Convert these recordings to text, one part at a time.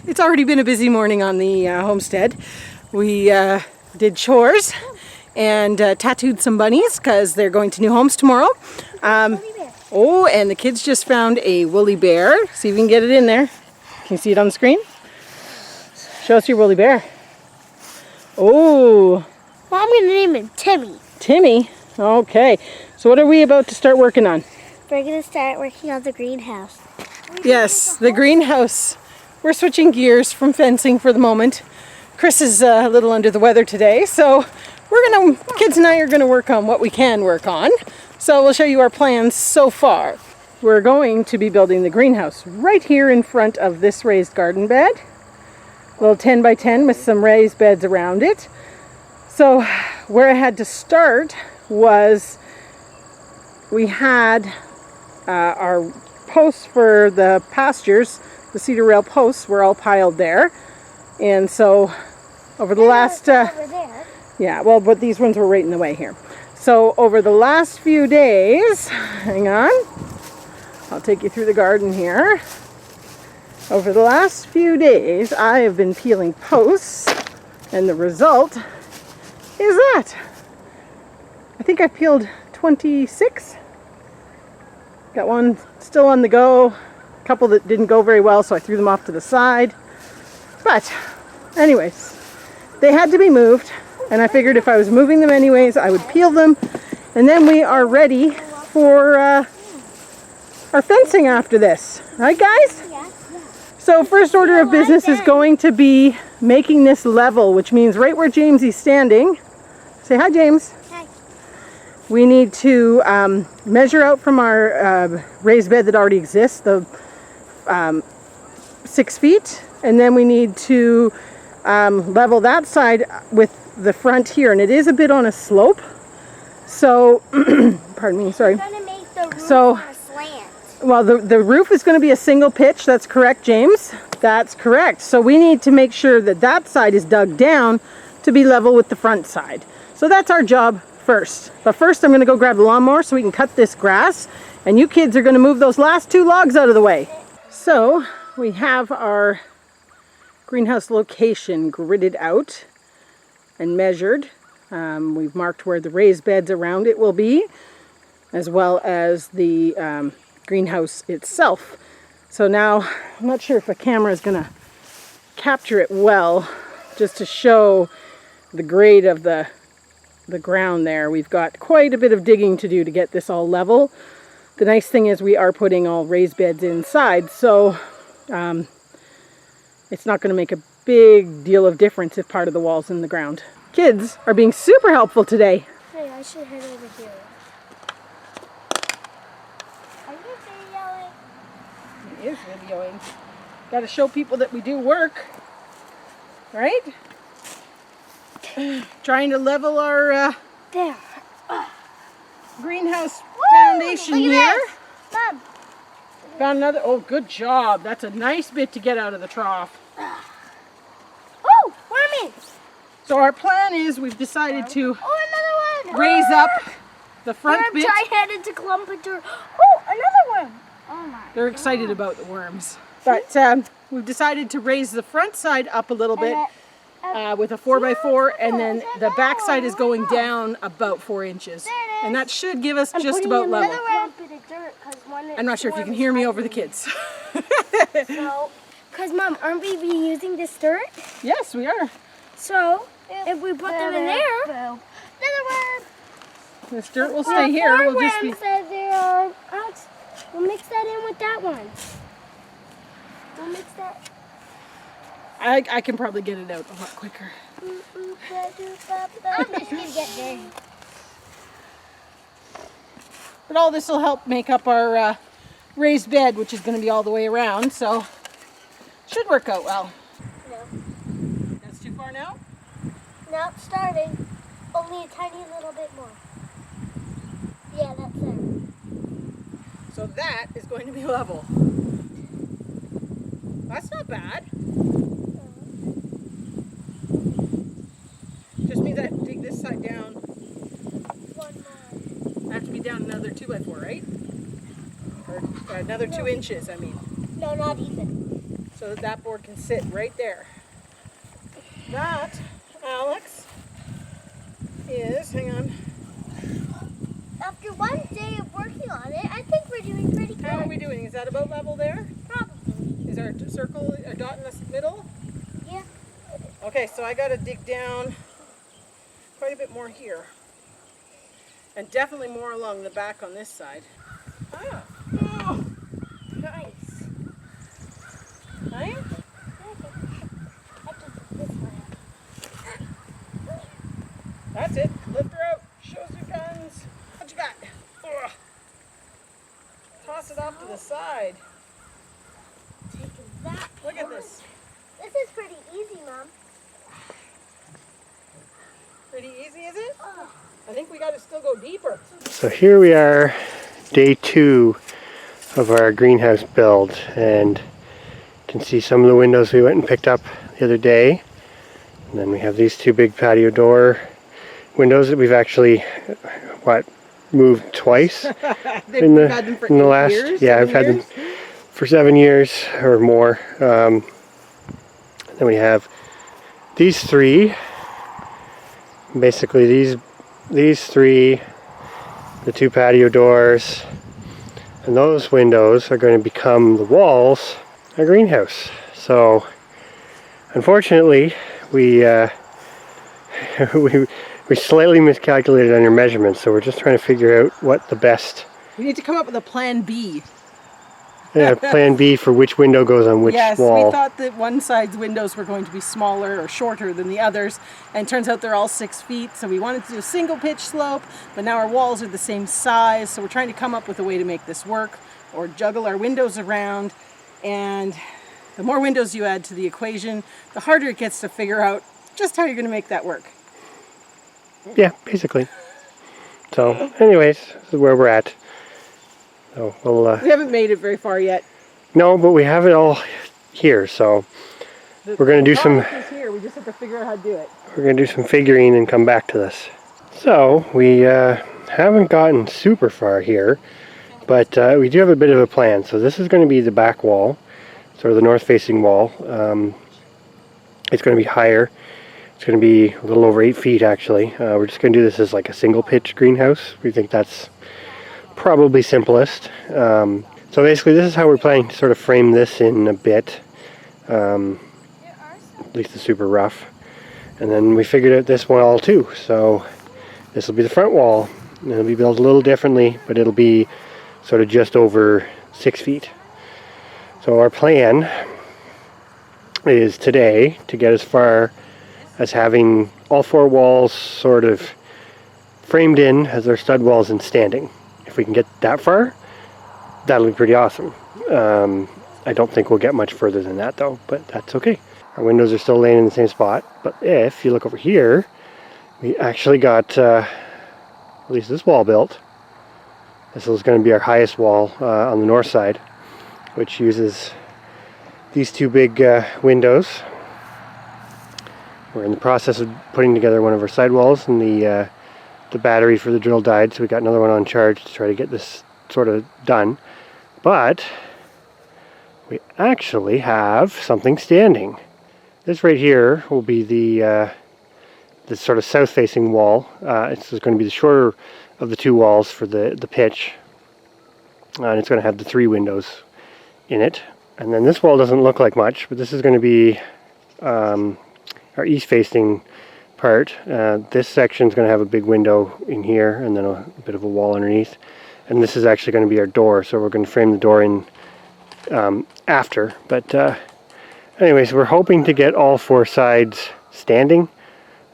It's already been a busy morning on the homestead. We did chores and tattooed some bunnies because they're going to new homes tomorrow. Oh, and the kids just found a woolly bear. See if we can get it in there. Can you see it on the screen? Show us your woolly bear. Oh. Well, I'm going to name him Timmy. Timmy? Okay. So what are we about to start working on? We're going to start working on the greenhouse. Yes, the greenhouse. We're switching gears from fencing for the moment. Chris is a little under the weather today, so kids and I are gonna work on what we can work on. So we'll show you our plans so far. We're going to be building the greenhouse right here in front of this raised garden bed. A little 10 by 10 with some raised beds around it. So where I had to start was we had our posts for the pastures. The cedar rail posts were all piled there, and so over the last yeah, well, but these ones were right in the way here. So over the last few days, hang on, I'll take you through the garden here. Over the last few days I have been peeling posts, and the result is that I think I peeled 26. Got one still on the go. Couple that didn't go very well, so I threw them off to the side. But anyways, they had to be moved, and I figured if I was moving them anyways, I would peel them, and then we are ready for our fencing after this. Right, guys? Yeah. So first order of business is going to be making this level, which means right where Jamesy's standing. Say hi, James. Hi. We need to measure out from our raised bed that already exists, the 6 feet, and then we need to level that side with the front here, and it is a bit on a slope, so pardon me, sorry. We're going to make the roof So, on a slant. well, the roof is going to be a single pitch. That's correct, James. That's correct. So we need to make sure that that side is dug down to be level with the front side. So that's our job first. But first I'm going to go grab the lawnmower so we can cut this grass, and you kids are going to move those last 2 logs out of the way. So we have our greenhouse location gridded out and measured. We've marked where the raised beds around it will be, as well as the greenhouse itself. So now, I'm not sure if a camera is going to capture it well, just to show the grade of the ground there. We've got quite a bit of digging to do to get this all level. The nice thing is we are putting all raised beds inside, so it's not going to make a big deal of difference if part of the wall's in the ground. Kids are being super helpful today. Hey, I should head over here. Are you videoing? It is videoing. Got to show people that we do work, right? Trying to level our There. greenhouse Woo! foundation Look here. at this. Mom. Found another. Oh, good job. That's a nice bit to get out of the trough. Oh, wormy. So our plan is we've decided to Oh, another one. raise up the front Worm bit. tried to clump into. Oh, another one. Oh my. They're excited about the worms. But we've decided to raise the front side up a little bit with a 4x4, and then the back side is going down about 4 inches. And that should give us just about level. I'm not sure if you can hear me over the kids. So, because Mom, aren't we using this dirt? Yes, we are. So, if we put them in there, another worm. This dirt will stay here. We'll just be. We'll mix that in with that one. We'll mix that. I can probably get it out a lot quicker. I'm just gonna get dirty. But all this will help make up our raised bed, which is going to be all the way around, so should work out well. No. That's too far now? Nope, starting. Only a tiny little bit more. Yeah, that's it. So that is going to be level. That's not bad. Just means I have to dig this side down. One more. I have to be down another 2x4, right? Or another 2 inches, I mean. No, not even. so that that board can sit right there. That, Alex, is, hang on. After one day of working on it, I think we're doing pretty good. How are we doing? Is that about level there? Probably. Is our circle, a dot in the middle? Yeah. Okay, so I got to dig down quite a bit more here. And definitely more along the back on this side. Ah. Oh. Nice. Right? That's it. Lift her out. Show us your guns. What you got? Ugh. Toss it off to the side. Taking that. Look at this. This is pretty easy, Mom. Pretty easy, is it? I think we got to still go deeper. So here we are, day 2 of our greenhouse build, and you can see some of the windows we went and picked up the other day. And then we have these 2 big patio door windows that we've actually, moved twice in the last years, yeah, I've had them for 7 years or more. Then we have these 3. Basically these 3, the 2 patio doors, and those windows are going to become the walls of a greenhouse. So unfortunately we we slightly miscalculated on your measurements, so we're just trying to figure out what the best We need to come up with a plan B. plan B for which window goes on which yes, wall. we thought that one side's windows were going to be smaller or shorter than the others, and it turns out they're all 6 feet, so we wanted to do a single pitch slope, but now our walls are the same size, so we're trying to come up with a way to make this work, or juggle our windows around, and the more windows you add to the equation, the harder it gets to figure out just how you're going to make that work. Yeah, basically. So anyways, this is where we're at. So we'll We haven't made it very far yet. no, but we have it all here, so we're going to do some It's here. We just have to figure out how to do it. we're going to do some figuring and come back to this. So we haven't gotten super far here, but we do have a bit of a plan. So this is going to be the back wall, sort of the north facing wall. It's going to be higher. It's going to be a little over 8 feet actually. We're just going to do this as like a single pitch greenhouse. We think that's probably simplest. So basically this is how we're planning to sort of frame this in a bit. At least the super rough. And then we figured out this wall too. So this will be the front wall. And it'll be built a little differently, but it'll be sort of just over 6 feet. So our plan is today to get as far as having all 4 walls sort of framed in as their stud walls and standing. If we can get that far, that'll be pretty awesome. I don't think we'll get much further than that though, but that's okay. Our windows are still laying in the same spot, but if you look over here, we actually got at least this wall built. This is going to be our highest wall on the north side, which uses these 2 big windows. We're in the process of putting together one of our side walls, and the battery for the drill died, so we got another one on charge to try to get this sort of done. But we actually have something standing. This right here will be the sort of south facing wall. It's going to be the shorter of the 2 walls for the pitch, and it's going to have the 3 windows in it. And then this wall doesn't look like much, but this is going to be our east facing part. This section is going to have a big window in here and then a bit of a wall underneath, and this is actually going to be our door, so we're going to frame the door in after. But anyways, we're hoping to get all 4 sides standing,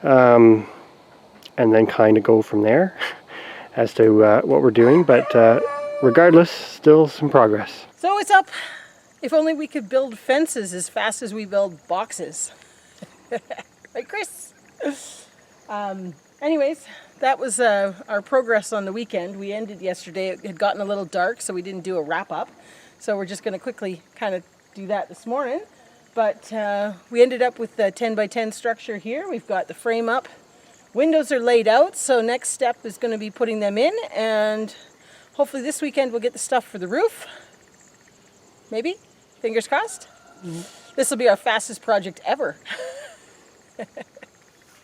and then kind of go from there as to what we're doing, but regardless, still some progress. So it's up. If only we could build fences as fast as we build boxes. Right, Chris? Anyways, that was our progress on the weekend. We ended yesterday. It had gotten a little dark, so we didn't do a wrap-up. So we're just going to quickly kind of do that this morning. But we ended up with the 10 by 10 structure here. We've got the frame up. Windows are laid out, so next step is going to be putting them in. And hopefully this weekend we'll get the stuff for the roof. Maybe? Fingers crossed? This will be our fastest project ever.